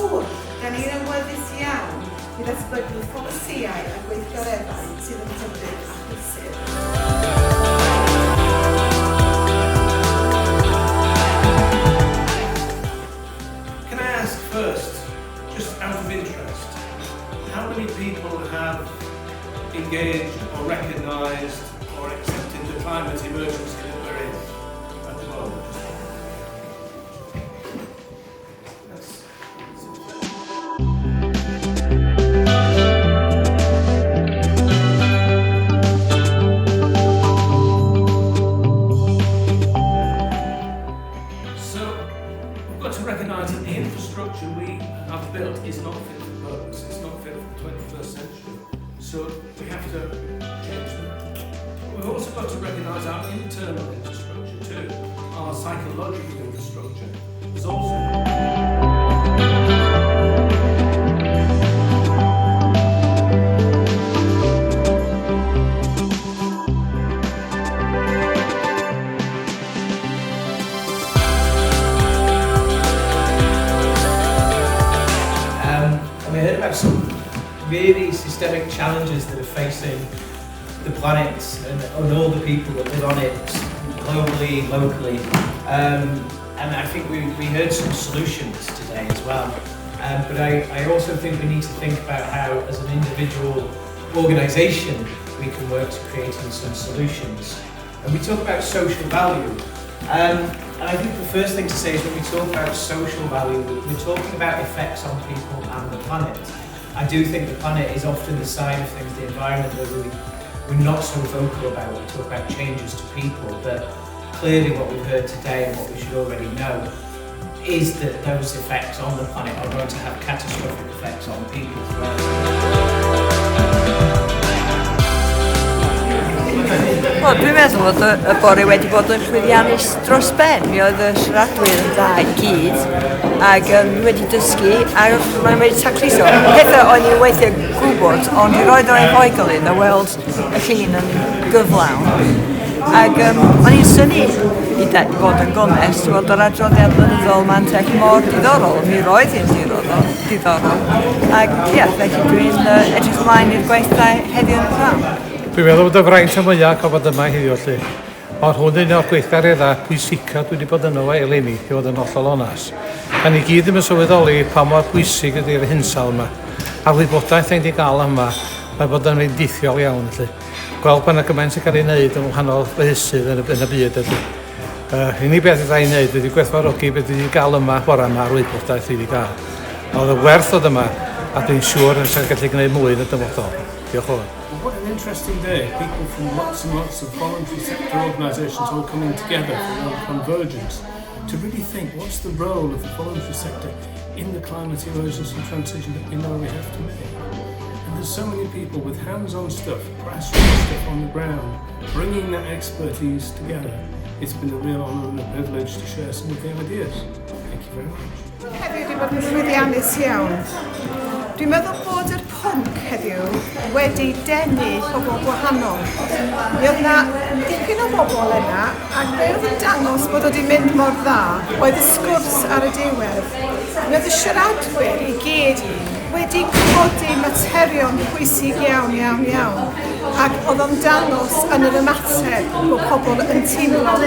siŵr, da ni'n ymweddus iawn i ddatblygu polisïau a gweithgareddau sydd yn hyfryd a chlysur. Can I ask first, just out of interest, how many people have engaged or recognised or accepted the climate emergency that we're in at the moment? So we've got to recognise that the infrastructure we have built is not fit for purpose, it's not fit for the 21st century. So we have to change them. We've also got to recognise our internal infrastructure too, our psychological infrastructure. There's also we heard about some really systemic challenges that are facing the planet and all the people that live on it, globally, locally. And I think we heard some solutions today as well. But I also think we need to think about how, as an individual organisation, we can work to creating some solutions. And we talk about social value. And I think the first thing to say is when we talk about social value, we're talking about effects on people and the planet. I do think the planet is often the side of things, the environment that we're not so vocal about. We talk about changes to people, but clearly what we've heard today and what we should already know is that those effects on the planet are going to have catastrophic effects on people as well. Wel, dwi'n meddwl fod y bore wedi bod yn llwyddiannus dros ben. Mi oedd y siaradwyr yn dda I gyd, ac wedi dysgu, a mae'n wedi tacluso. Pethau o'n i'n weithio gwybod, ond i roed o'r efoigolydd a weld y llun yn gyflawn. Ac o'n i'n syni I bod yn gonest, fod yr adroddiad blynyddol Mantell mor diddorol. Mi roedd hi'n diddorol. Ac ie, felly dwi'n edrych ymlaen i'r gweithdai heddiw yn y pnawn. Dwi'n meddwl bod y fraint y mwyaf o fod yma heddiw lle. Ond hwn yn o'r gweithgareddau pwysica dwi wedi bod yno fo eleni, i fod yn hollol onas. A ni gyd ddim yn sylweddoli pa mor bwysig ydy'r hinsawdd yma. A'r wybodaeth ein di gael yma, mae bod yn weithiool iawn. Gweld pan y gymaint sy'n cael ei wneud yn wahanol fehysydd yn y byd ydy. Unig beth ydych chi'n gwneud ydy gwerthfawrogi beth wedi cael yma, bore yma'r wybodaeth wedi cael. Oedd y werth oedd yma, a dwi'n siŵr yn sy'n gallu gwneud mwy yn y dyfodol. Diolch yn fawr. What an interesting day. People from lots and lots of voluntary sector organisations all coming together for convergence to really think what's the role of the voluntary sector in the climate emergency transition that we know we have to make. And there's so many people with hands-on stuff, grassroots stuff on the ground, bringing that expertise together. It's been a real honour and a privilege to share some of the ideas. Thank you very much. Heddiw wedi bod yn llwyddiannus iawn. Dwi'n meddwl bod yr pwnc heddiw wedi denu pobl gwahanol. Mi oedd yna dipyn o bobl yna, ac fe oedd yn dangos bod wedi mynd mor dda, oedd y sgwrs ar y diwedd. Mi oedd y siaradwyr I gyd wedi codi materion pwysig iawn, ac oedd o'n dangos yn yr ymateb bod pobl yn teimlo